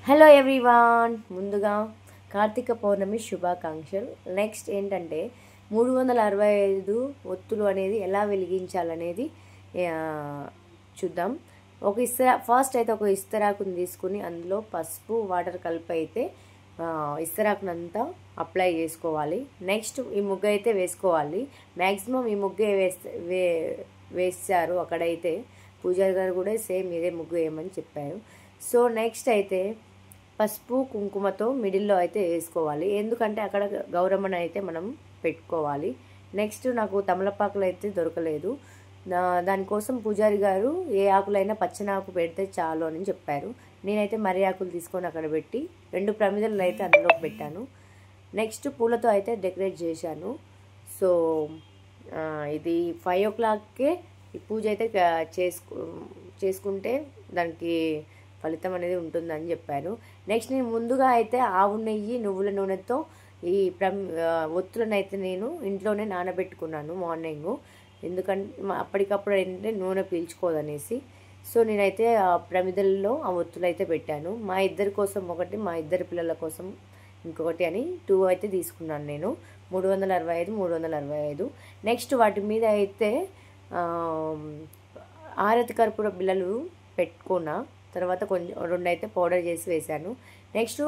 Hello everyone, ముందుగా కార్తీక పౌర్ణమి శుభాకాంక్షలు. Next ఏంటంటే 365 ఒత్తులు అనేది ఎలా వెలిగించాలనేది చూద్దాం. ఫస్ట్ అయితే ఒక ఇస్తరాకుని తీసుకుని అందులో పసుపు వాటర్ కలిపి అయితే ఇస్తరాకునంతా అప్లై చేసుకోవాలి. నెక్స్ట్ ఈ ముగ్గు అయితే వేసుకోవాలి. మ్యాక్సిమం ఈ ముగ్గే వేస్తారు. అక్కడైతే పూజారి గారు కూడా సేమ్ ఇదే ముగ్గు వేయమని చెప్పారు. సో నెక్స్ట్ అయితే పసుపు కుంకుమతో మిడిల్లో అయితే వేసుకోవాలి, ఎందుకంటే అక్కడ గౌరమ్మను అయితే మనం పెట్టుకోవాలి. నెక్స్ట్ నాకు తమలపాకులు అయితే దొరకలేదు. దానికోసం పూజారి గారు ఏ ఆకులైనా పచ్చనాకు పెడితే చాలు అని చెప్పారు. నేనైతే మర్రి ఆకులు తీసుకొని అక్కడ పెట్టి 2 ప్రమిదలు అయితే అందులోకి పెట్టాను. నెక్స్ట్ పూలతో అయితే డెకరేట్ చేశాను. సో ఇది 5 o'clockకే ఈ పూజ అయితే చేసుకుంటే దానికి ఫలితం అనేది ఉంటుందని చెప్పారు. నెక్స్ట్ నేను ముందుగా అయితే ఆవు నెయ్యి నువ్వుల నూనెతో ఈ ఒత్తులను అయితే నేను ఇంట్లోనే నానబెట్టుకున్నాను మార్నింగ్, ఎందుకంటే అప్పటికప్పుడు ఏంటంటే నూనె పీల్చుకోదనేసి. సో నేనైతే ఆ ప్రమిదల్లో ఆ ఒత్తులు అయితే పెట్టాను. మా ఇద్దరి కోసం ఒకటి, మా ఇద్దరి పిల్లల కోసం ఇంకొకటి అని 2 అయితే తీసుకున్నాను నేను. 365 365. నెక్స్ట్ వాటి మీద అయితే ఆరతి కర్పూర బిళ్ళలు పెట్టుకున్నా. తర్వాత కొంచెం 2 అయితే పౌడర్ చేసి వేశాను. నెక్స్ట్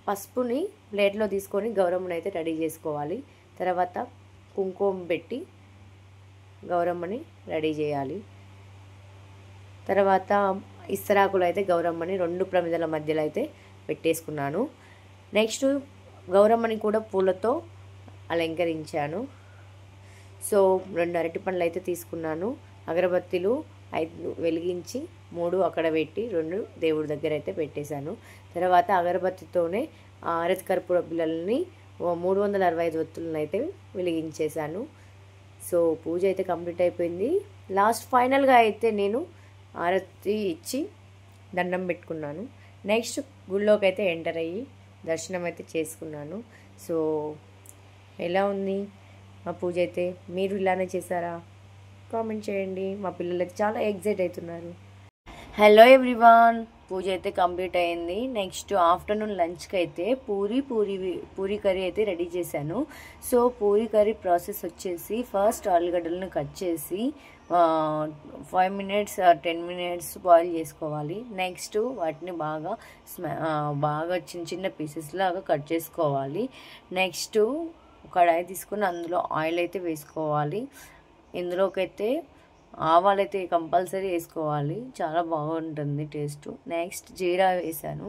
పసుపుని ప్లేట్లో తీసుకొని గౌరమ్మని అయితే రెడీ చేసుకోవాలి. తర్వాత కుంకుమ పెట్టి గౌరమ్మని రెడీ చేయాలి. తర్వాత ఇస్తరాకులు అయితే గౌరమ్మని 2 ప్రమిదల మధ్యలో అయితే పెట్టేసుకున్నాను. నెక్స్ట్ గౌరమ్మని కూడా పూలతో అలంకరించాను. సో 2 అరటి పండ్లు అయితే తీసుకున్నాను. అగరబత్తీలు 5 వెలిగించి 3 అక్కడ పెట్టి 2 దేవుడి దగ్గర అయితే పెట్టేశాను. తర్వాత అగరబత్తితోనే ఆరతి కర్పూర బిళ్ళల్ని 365 ఒత్తులను అయితే వెలిగించేశాను. సో పూజ అయితే కంప్లీట్ అయిపోయింది. లాస్ట్ ఫైనల్గా అయితే నేను ఆరతి ఇచ్చి దండం పెట్టుకున్నాను. నెక్స్ట్ గుళ్ళోకి అయితే ఎంటర్ అయ్యి దర్శనం అయితే చేసుకున్నాను. సో ఎలా ఉంది మా పూజ అయితే? మీరు ఇలానే చేశారా? కామెంట్ చేయండి. మా పిల్లలు అయితే చాలా ఎక్సైట్ అవుతున్నారు. హలో ఎవ్రీవాన్, పూజ అయితే కంప్లీట్ అయింది. నెక్స్ట్ ఆఫ్టర్నూన్ లంచ్కి అయితే పూరీ కర్రీ అయితే రెడీ చేశాను. సో పూరీ కర్రీ ప్రాసెస్ వచ్చేసి ఫస్ట్ ఆలుగడ్డలను కట్ చేసి 5 minutes 10 minutes బాయిల్ చేసుకోవాలి. నెక్స్ట్ వాటిని బాగా చిన్న చిన్న పీసెస్ లాగా కట్ చేసుకోవాలి. నెక్స్ట్ కడాయి తీసుకుని అందులో ఆయిల్ అయితే వేసుకోవాలి. ఇందులోకైతే ఆవాలైతే కంపల్సరీ వేసుకోవాలి, చాలా బాగుంటుంది టేస్ట్. నెక్స్ట్ జీరా వేసాను.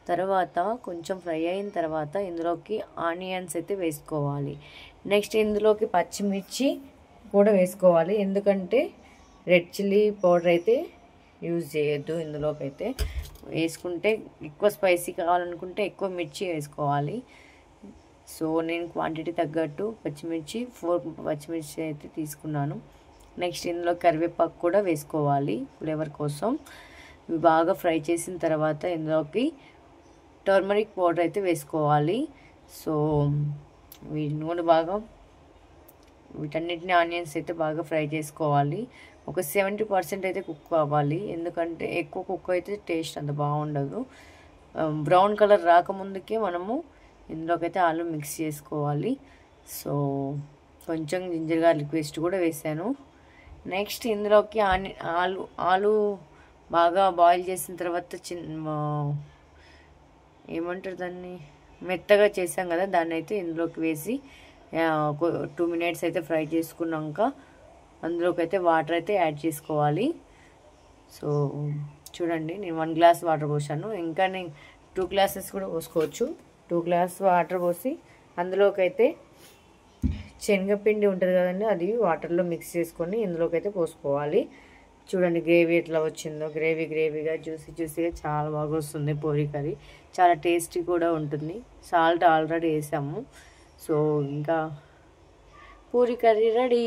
తర్వాత కొంచెం ఫ్రై అయిన తర్వాత ఇందులోకి ఆనియన్స్ అయితే వేసుకోవాలి. నెక్స్ట్ ఇందులోకి పచ్చిమిర్చి కూడా వేసుకోవాలి, ఎందుకంటే రెడ్ చిల్లీ పౌడర్ అయితే యూజ్ చేయొద్దు. ఇందులోకి అయితే వేసుకుంటే ఎక్కువ స్పైసీ కావాలనుకుంటే ఎక్కువ మిర్చి వేసుకోవాలి. సో నేను క్వాంటిటీ తగ్గట్టు 4 పచ్చిమిర్చి అయితే తీసుకున్నాను. నెక్స్ట్ ఇందులో కరివేపాకు కూడా వేసుకోవాలి ఫ్లేవర్ కోసం. ఇవి బాగా ఫ్రై చేసిన తర్వాత ఇందులోకి టర్మరిక్ పౌడర్ అయితే వేసుకోవాలి. సో వీటన్నిటిని ఆనియన్స్ అయితే బాగా ఫ్రై చేసుకోవాలి. ఒక 70% అయితే కుక్ అవ్వాలి, ఎందుకంటే ఎక్కువ కుక్ అయితే టేస్ట్ అంత బాగుండదు. బ్రౌన్ కలర్ రాకముందుకే మనము ఇందులోకైతే ఆలు మిక్స్ చేసుకోవాలి. సో కొంచెం జింజర్ గార్లిక్ పేస్ట్ కూడా వేసాను. నెక్స్ట్ ఇందులోకి ఆలు బాగా బాయిల్ చేసిన తర్వాత ఏమంటారు దాన్ని, మెత్తగా చేసాం కదా, దాన్ని అయితే ఇందులోకి వేసి 2 minutes అయితే ఫ్రై చేసుకున్నాక అందులోకి అయితే వాటర్ అయితే యాడ్ చేసుకోవాలి. సో చూడండి, నేను 1 glass వాటర్ పోసాను. ఇంకా నేను 2 glasses కూడా పోసుకోవచ్చు. 2 glass వాటర్ పోసి అందులోకి అయితే శనగపిండి ఉంటుంది కదండి, అది వాటర్లో మిక్స్ చేసుకొని ఇందులోకి అయితే పోసుకోవాలి. చూడండి గ్రేవీ ఎట్లా వచ్చిందో, గ్రేవీగా జ్యూసీగా చాలా బాగా వస్తుంది. పూరీ కర్రీ చాలా టేస్టీ కూడా ఉంటుంది. సాల్ట్ ఆల్రెడీ వేసాము. సో ఇంకా పూరీ కర్రీ రెడీ.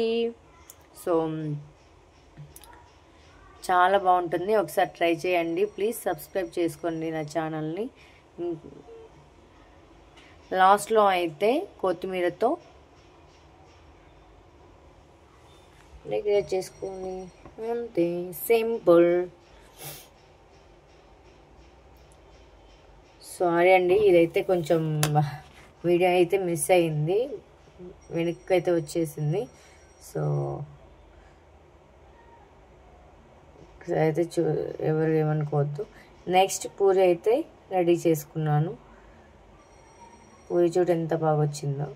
సో చాలా బాగుంటుంది, ఒకసారి ట్రై చేయండి. ప్లీజ్ సబ్స్క్రైబ్ చేసుకోండి నా ఛానల్ని. లాస్ట్లో అయితే కొత్తిమీరతో డెకరేట్ చేసుకొని అంతే, సింపుల్. సారీ అండి, ఇదైతే కొంచెం వీడియో అయితే మిస్ అయింది, వెనక్కి అయితే వచ్చేసింది. సో అయితే ఎవరు ఏమనుకోవద్దు. నెక్స్ట్ పూరి అయితే రెడీ చేసుకున్నాను. పూరి చూడు ఎంత బాగా వచ్చిందో.